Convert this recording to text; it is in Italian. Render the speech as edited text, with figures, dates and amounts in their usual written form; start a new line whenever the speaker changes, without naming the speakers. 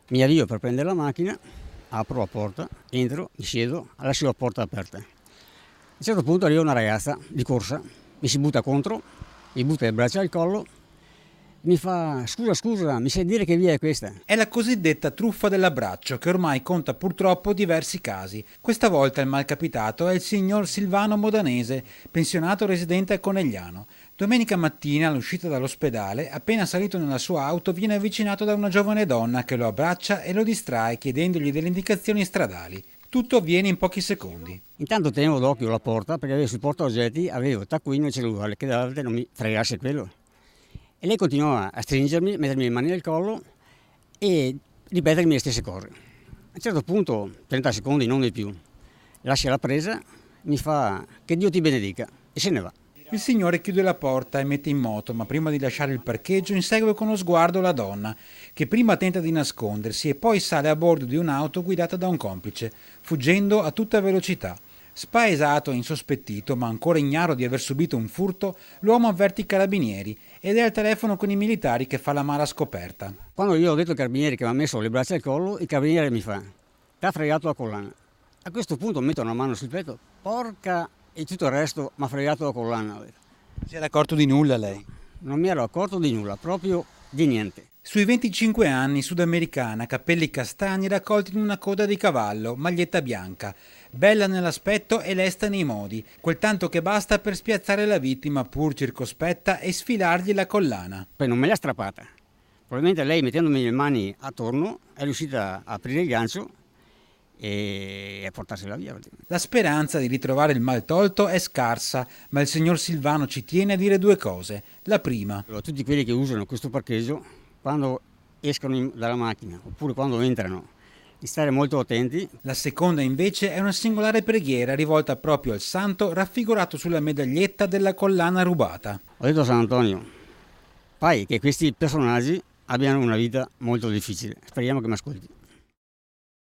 Mi avvio per prendere la macchina, apro la porta, entro, mi siedo, lascio la porta aperta. A un certo punto arriva una ragazza di corsa, mi si butta contro, mi butta le braccia al collo, mi fa scusa, mi sai dire che via è questa?
È la cosiddetta truffa dell'abbraccio, che ormai conta purtroppo diversi casi. Questa volta il malcapitato è il signor Silvano Modanese, pensionato residente a Conegliano. Domenica mattina, all'uscita dall'ospedale, appena salito nella sua auto, viene avvicinato da una giovane donna che lo abbraccia e lo distrae chiedendogli delle indicazioni stradali. Tutto avviene in pochi secondi.
Intanto tenevo d'occhio la porta perché avevo sul portaoggetti, avevo il taccuino e il cellulare, che davvero non mi fregasse quello. E lei continuava a stringermi, mettermi le mani nel collo e ripetermi le stesse cose. A un certo punto, 30 secondi, non di più, lascia la presa, mi fa che Dio ti benedica e se ne va.
Il signore chiude la porta e mette in moto, ma prima di lasciare il parcheggio insegue con lo sguardo la donna, che prima tenta di nascondersi e poi sale a bordo di un'auto guidata da un complice, fuggendo a tutta velocità. Spaesato e insospettito, ma ancora ignaro di aver subito un furto, l'uomo avverte i carabinieri ed è al telefono con i militari che fa la mala scoperta.
Quando io ho detto ai carabinieri che mi ha messo le braccia al collo, il carabiniere mi fa: ti ha fregato la collana. A questo punto metto una mano sul petto, porca, e tutto il resto mi ha fregato la collana.
Si era accorto di nulla lei?
Non mi ero accorto di nulla, proprio di niente.
Sui 25 anni, sudamericana, capelli castani raccolti in una coda di cavallo, maglietta bianca, bella nell'aspetto e lesta nei modi, quel tanto che basta per spiazzare la vittima pur circospetta e sfilargli la collana.
Poi non me l'ha strappata. Probabilmente lei, mettendomi le mani attorno, è riuscita a aprire il gancio e a portarsela via.
La speranza di ritrovare il mal tolto è scarsa, ma il signor Silvano ci tiene a dire due cose. La prima:
tutti quelli che usano questo parcheggio, quando escono dalla macchina oppure quando entrano, di stare molto attenti.
La seconda invece è una singolare preghiera rivolta proprio al santo raffigurato sulla medaglietta della collana rubata.
Ho detto a San Antonio, fai che questi personaggi abbiano una vita molto difficile. Speriamo che mi ascolti.